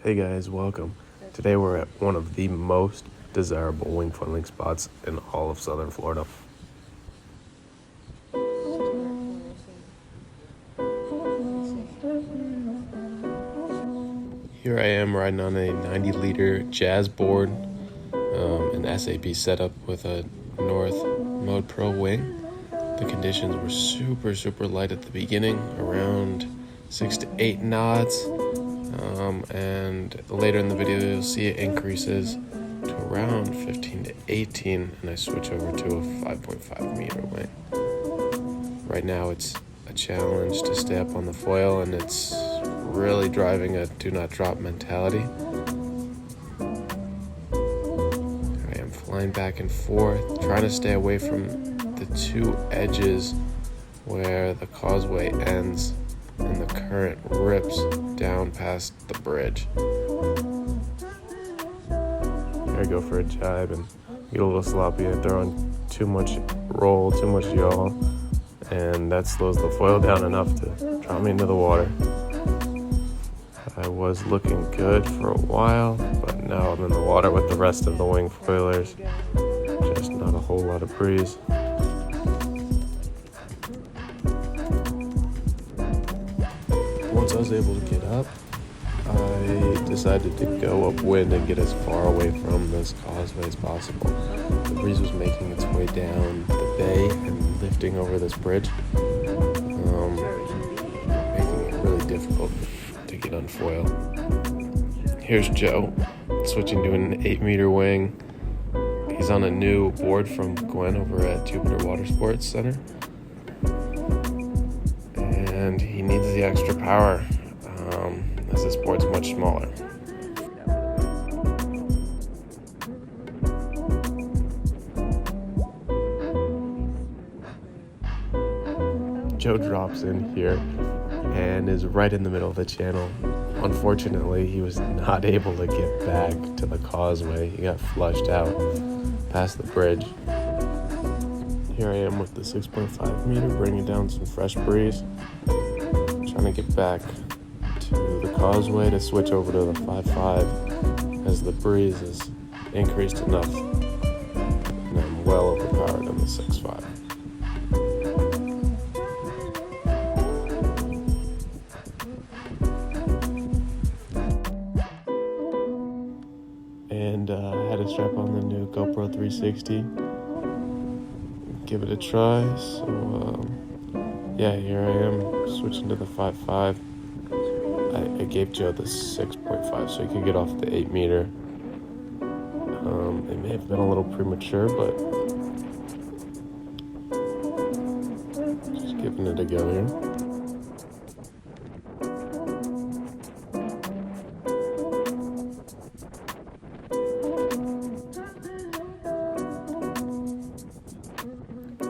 Hey guys, welcome. Today we're at one of the most desirable wing funneling spots in all of southern Florida. Here I am riding on a 90-liter Jazz board, an SAP setup with a North Mode Pro wing. The conditions were super light at the beginning, around 6 to 8 knots. And later in the video you'll see it increases to around 15 to 18 and I switch over to a 5.5 meter wing. Right now it's a challenge to stay up on the foil, and it's really driving a do not drop mentality. I am flying back and forth, trying to stay away from the two edges where the causeway ends and the current rips down past the bridge. Here I go for a jibe and get a little sloppy. I throw on too much roll, too much yaw, and that slows the foil down enough to drop me into the water. I was looking good for a while, but now I'm in the water with the rest of the wing foilers. Just not a whole lot of breeze. Once I was able to get up, I decided to go upwind and get as far away from this causeway as possible. The breeze was making its way down the bay and lifting over this bridge, making it really difficult to get on foil. Here's Joe, switching to an 8-meter wing. He's on a new board from Gwen over at Jupiter Water Sports Center. And he needs the extra power as this board's much smaller. Joe drops in here and is right in the middle of the channel. Unfortunately, he was not able to get back to the causeway. He got flushed out past the bridge. Here I am with the 6.5 meter, bringing down some fresh breeze. Trying to get back to the causeway to switch over to the 5.5 as the breeze is increased enough and I'm well overpowered on the 6.5. And I had to strap on the new GoPro 360. Give it a try. So here I am switching to the 5.5. I gave Joe the 6.5 so he could get off the 8 meter. It may have been a little premature, but just giving it a go here.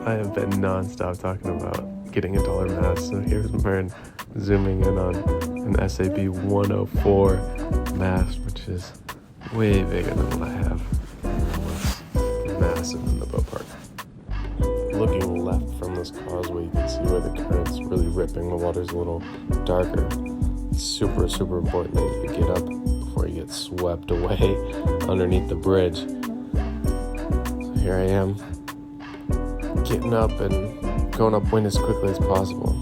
I have been non-stop talking about getting a taller mast, so here's Mern zooming in on an SAP 104 mast, which is way bigger than what I have. It's massive in the boat park. Looking left from this causeway, you can see where the current's really ripping. The water's a little darker. It's super important that you get up before you get swept away underneath the bridge. So here I am, getting up and going upwind as quickly as possible.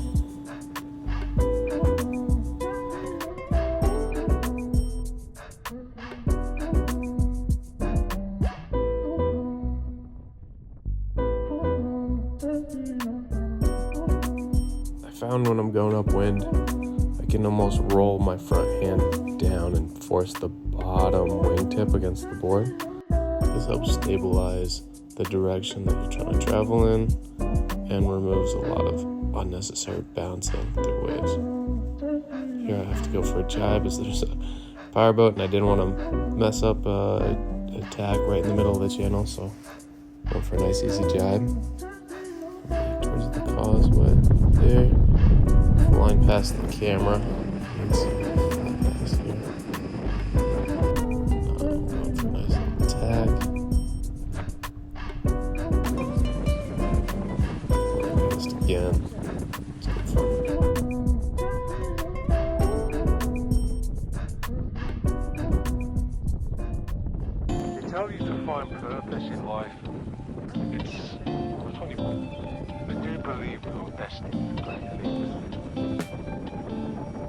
I found when I'm going upwind, I can almost roll my front hand down and force the bottom wingtip against the board. This helps stabilize the direction that you're trying to travel in and removes a lot of unnecessary bouncing through waves. Here I have to go for a jibe as there's a powerboat and I didn't want to mess up a tag right in the middle of the channel, so going for a nice easy jibe. Towards the causeway there, flying past the camera. Let's see what happens here. Going for a nice little tag. Again. It's good fun. help you to find purpose in life. It's a funny one. I do believe we're destined for great things.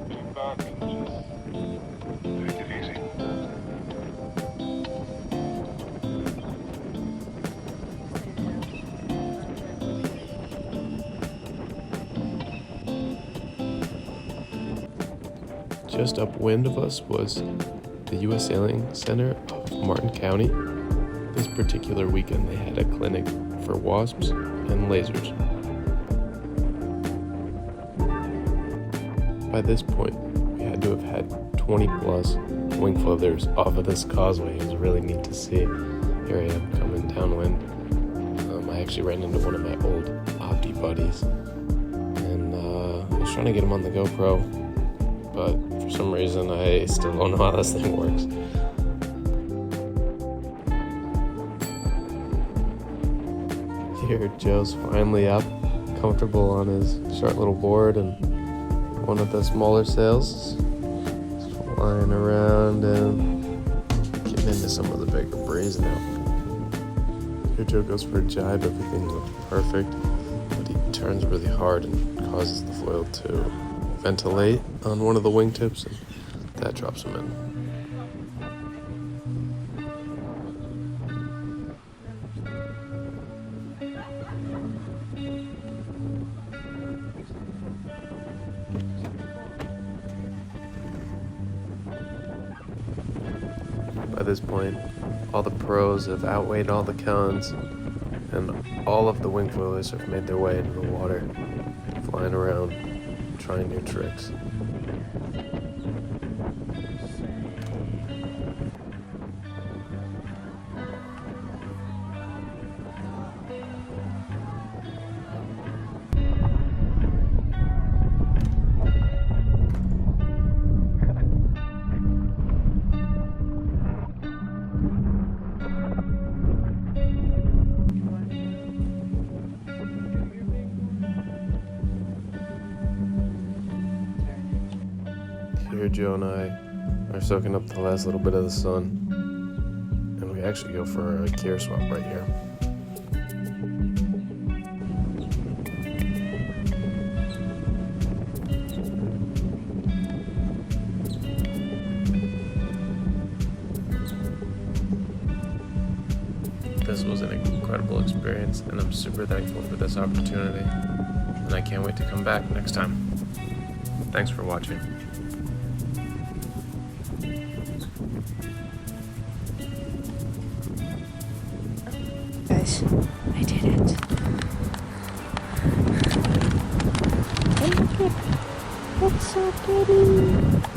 Sit back and just take it easy. Just upwind of us was the U.S. Sailing Center of Martin County. This particular weekend they had a clinic for wasps and lasers. By this point, we had to have had 20 plus wing floaters off of this causeway. It was really neat to see. Here I am coming downwind. I actually ran into one of my old Opti buddies, and I was trying to get him on the GoPro, but for some reason I still don't know how this thing works. Here Joe's finally up, comfortable on his short little board, and one of the smaller sails is flying around and getting into some of the bigger breeze now. Here Joe goes for a jibe, everything looks perfect, but he turns really hard and causes the foil to ventilate on one of the wingtips, and that drops him in. By this point, all the pros have outweighed all the cons, and all of the wing foilers have made their way into the water, flying around, trying new tricks. Here Joe and I are soaking up the last little bit of the sun, and we actually go for a gear swap right here. This was an incredible experience, and I'm super thankful for this opportunity, and I can't wait to come back next time. Thanks for watching. Guys, I did it. Look, it's so pretty.